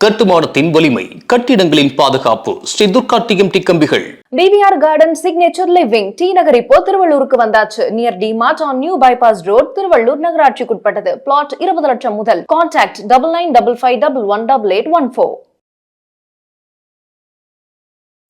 கட்டுமானத்தின் வலிமை, கட்டிடங்களின் பாதுகாப்பு. ஸ்ரீ துர்கா டிஎம்டி கம்பிகள். TVR garden signature living T Nagar இப்போ திருவள்ளூருக்கு வந்தாச்சு. Near DMart on new bypass road, Tiruvallur நகராட்சிக்குட்பட்டது. பிளாட் 20 லட்சம் முதல். கான்டாக்ட் 9955511814.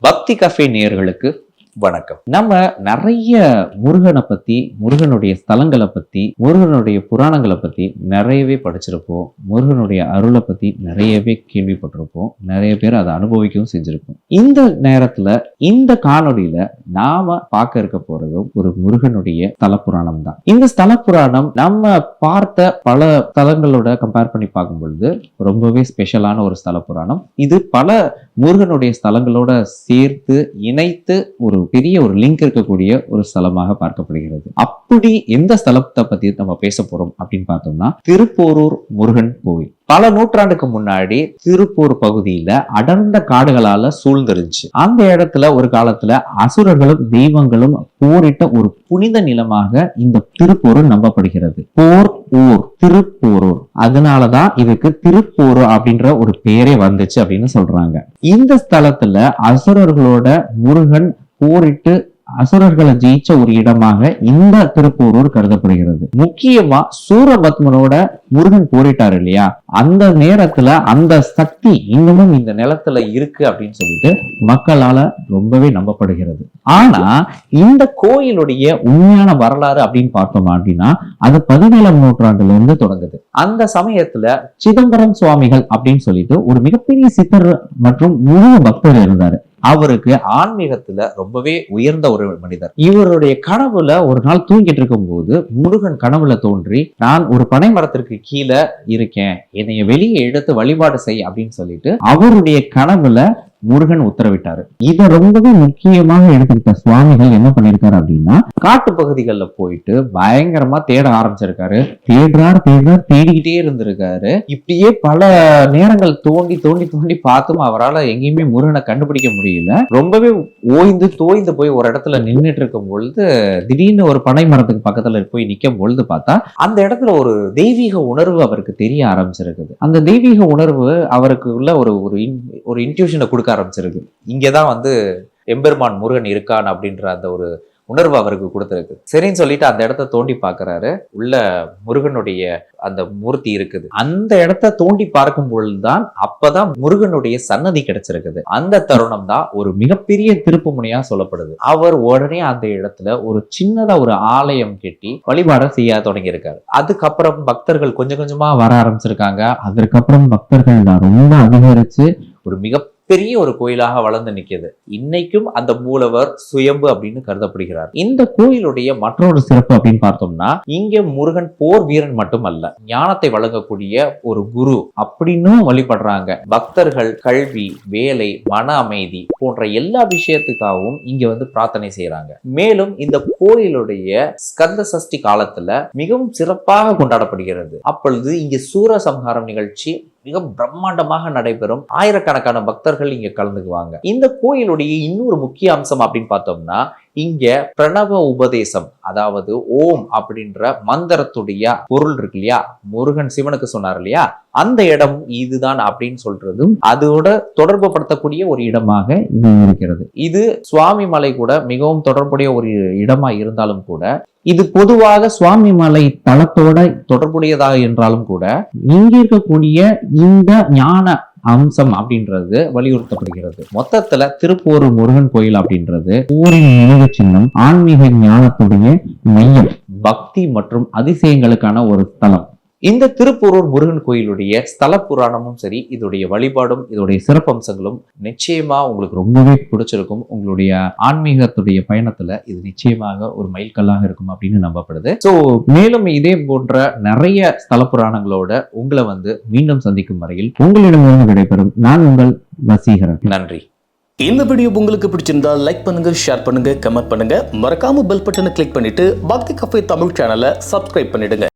பக்தி கஃபே நேயர்களுக்கு வணக்கம். நம்ம நிறைய முருகனை பத்தி, முருகனுடைய ஸ்தலங்களை பத்தி, முருகனுடைய புராணங்களை பத்தி நிறையவே படிச்சிருப்போம். முருகனுடைய அருளை பத்தி நிறையவே கேள்விப்பட்டிருப்போம். நிறைய பேர் அதை அனுபவிக்கவும் செஞ்சிருப்போம். இந்த நேரத்துல இந்த காணொலியில நாம பார்க்க இருக்க போறதும் ஒரு முருகனுடைய ஸ்தல புராணம் தான். இந்த ஸ்தல புராணம் நம்ம பார்த்த பல ஸ்தலங்களோட கம்பேர் பண்ணி பார்க்கும் பொழுது ரொம்பவே ஸ்பெஷலான ஒரு ஸ்தல புராணம். இது பல முருகனுடைய ஸ்தலங்களோட சேர்த்து இணைத்து ஒரு பெரிய ஒரு லிங்க் இருக்கக்கூடிய ஒரு ஸ்தலமாக பார்க்கப்படுகிறது. அப்படி எந்த ஸ்தலத்தை பத்தி நம்ம பேச போறோம் அப்படின்னு பார்த்தோம்னா, திருப்போரூர் முருகன் கோவில். பல நூற்றாண்டுக்கு முன்னாடி திருப்பூர் பகுதியில அடர்ந்த காடுகளால சூழ்ந்துருந்துச்சு. அந்த இடத்துல ஒரு காலத்துல அசுரர்களும் தெய்வங்களும் போரிட்ட ஒரு புனித நிலமாக இந்த திருப்போரூர் நம்பப்படுகிறது. போர் ஊர், திருப்போரூர். அதனாலதான் இதுக்கு திருப்போரூர் அப்படின்ற ஒரு பெயரே வந்துச்சு அப்படின்னு சொல்றாங்க. இந்த ஸ்தலத்துல அசுரர்களோட முருகன் போரிட்டு அசுரர்களை ஜெயிச்ச ஒரு இடமாக இந்த திருப்போரூர் கருதப்படுகிறது. முக்கியமா சூரபத்மனோட முருகன் போரிட்டார் இல்லையா, அந்த நேரத்துல அந்த சக்தி இன்னமும் இந்த நிலத்துல இருக்கு அப்படின்னு சொல்லிட்டு மக்களால ரொம்பவே நம்பப்படுகிறது. ஆனா இந்த கோயிலுடைய உண்மையான வரலாறு அப்படின்னு பார்த்தோம் அப்படின்னா, அது 17ஆம் நூற்றாண்டுல இருந்து தொடங்குது. அந்த சமயத்துல சிதம்பரம் சுவாமிகள் அப்படின்னு சொல்லிட்டு ஒரு மிகப்பெரிய சித்தர் மற்றும் முழு பக்தர் இருந்தாரு. அவருக்கு ஆன்மீகத்துல ரொம்பவே உயர்ந்த ஒரு மனிதர். இவருடைய கனவுல ஒரு நாள் தூங்கிட்டு இருக்கும் போது முருகன் கனவுல தோன்றி, நான் ஒரு பனை மரத்திற்கு கீழே இருக்கேன், என்னைய வெளியே எடுத்து வழிபாடு செய் அப்படின்னு சொல்லிட்டு அவருடைய கனவுல முருகன் உத்தரவிட்டாரு. இதை ரொம்பவே முக்கியமாக எடுத்துக்கிட்ட சுவாமிகள் என்ன பண்ணிருக்காரு அப்படின்னா, காட்டு பகுதிகளில் போயிட்டு பயங்கரமா தேட ஆரம்பிச்சிருக்காரு. தேடிக்கிட்டே இருந்திருக்காரு. இப்படியே பல நேரங்கள் தோண்டி தோண்டி தோண்டி பார்த்தும் அவரால் எங்கேயுமே முருகனை கண்டுபிடிக்க முடியல. ரொம்பவே தோய்ந்து போய் ஒரு இடத்துல நின்றுட்டு இருக்கும் பொழுது திடீர்னு ஒரு பனை மரத்துக்கு பக்கத்துல போய் நிற்கும் பொழுது பார்த்தா அந்த இடத்துல ஒரு தெய்வீக உணர்வு அவருக்கு தெரிய ஆரம்பிச்சிருக்குது. அந்த தெய்வீக உணர்வு அவருக்கு உள்ள ஒரு இன்ட்யூஷனை கொடுக்க ஆரம்பிச்சிருக்கு. இங்கதான் எம்பெருமான் முருகன் இருக்கான் அப்படின்ற அந்த ஒரு உணர்வு அவருக்கு கொடுத்திருக்கு. சரின்னு சொல்லிட்டு அந்த இடத்த தோண்டி பார்க்கிறாரு. உள்ள முருகனுடைய அந்த மூர்த்தி இருக்குது. அந்த இடத்த தோண்டி பார்க்கும் பொழுதுதான் அப்பதான் முருகனுடைய சன்னதி கிடைச்சிருக்குது. அந்த தருணம் தான் ஒரு மிகப்பெரிய திருப்பு முனையா சொல்லப்படுது. அவர் உடனே அந்த இடத்துல ஒரு சின்னதா ஒரு ஆலயம் கட்டி வழிபாடு செய்ய தொடங்கி இருக்காரு. அதுக்கப்புறம் பக்தர்கள் கொஞ்சம் கொஞ்சமா வர ஆரம்பிச்சிருக்காங்க. அதற்கப்புறம் பக்தர்கள் ரொம்ப அதிகரிச்சு ஒரு மிகப்பெரிய ஒரு கோயிலாக வளர்ந்து நிற்கிறது. இன்னைக்கும் அந்த மூலவர் சுயம்பு அப்படின்னு கருதப்படுகிறார். இந்த கோயிலுடைய மற்றொரு சிறப்பு அப்படின்னு பார்த்தோம்னா, இங்க முருகன் போர் வீரன் மட்டும் அல்ல, ஞானத்தை வழங்கக்கூடிய ஒரு குரு அப்படின்னு வழிபடுறாங்க. பக்தர்கள் கல்வி, வேலை, மன அமைதி போன்ற எல்லா விஷயத்துக்காகவும் இங்க பிரார்த்தனை செய்யறாங்க. மேலும் இந்த கோயிலுடைய ஸ்கந்த சஷ்டி காலத்துல மிகவும் சிறப்பாக கொண்டாடப்படுகிறது. அப்பொழுது இங்க சூரசம்ஹாரம் நிகழ்ச்சி மிக பிரம்மாண்டமாக நடைபெறும். ஆயிரக்கணக்கான பக்தர்கள் இங்க கலந்துக்குவாங்க. இந்த கோயிலுடைய இன்னொரு முக்கிய அம்சம் அப்படின்னு பார்த்தோம்னா, இங்க பிரணவ உபதேசம், அதாவது ஓம் அப்படின்ற மந்திரத்துடைய பொருள் இருக்கு இல்லையா, முருகன் சிவனுக்கு சொன்னார் இல்லையா, அந்த இடம் இதுதான் அப்படின்னு சொல்றதும் அதோட தொடர்பு படுத்தக்கூடிய ஒரு இடமாக இது இருக்கிறது. இது சுவாமி மலை கூட மிகவும் தொடர்புடைய ஒரு இடமா இருந்தாலும் கூட, இது பொதுவாக சுவாமி மலை தலத்தோட தொடர்புடையதாக என்றாலும் கூட, இங்க இருக்கக்கூடிய இந்த ஞான அம்சம் அப்படின்றது வலியுறுத்தப்படுகிறது. மொத்தத்துல திருப்போரூர் முருகன் கோயில் அப்படின்றது ஊரின் நினைவு சின்னம், ஆன்மீக ஞானத்துடைய மையம், பக்தி மற்றும் அதிசயங்களுக்கான ஒரு ஸ்தலம். இந்த திருப்போரூர் முருகன் கோயிலுடைய ஸ்தல புராணமும் சரி, இதோடைய வழிபாடும் இதோடைய சிறப்பம்சங்களும் நிச்சயமா உங்களுக்கு ரொம்பவே பிடிச்சிருக்கும். உங்களுடைய ஆன்மீகத்துடைய பயணத்துல இது நிச்சயமாக ஒரு மைல்கல்லாக இருக்கும் அப்படின்னு நம்பப்படுது. சோ மேலும் இதே போன்ற நிறைய ஸ்தல புராணங்களோட உங்களை மீண்டும் சந்திக்கும் வரையில் உங்களிடமிருந்து விடைபெறும் நான் உங்கள் வசீகரன். நன்றி. இந்த வீடியோ உங்களுக்கு பிடிச்சிருந்தா லைக் பண்ணுங்க, ஷேர் பண்ணுங்க, கமெண்ட் பண்ணுங்க. மறக்காம பெல் பட்டனை கிளிக் பண்ணிட்டு பக்தி கஃபே தமிழ் சேனலை சப்ஸ்கிரைப் பண்ணிடுங்க.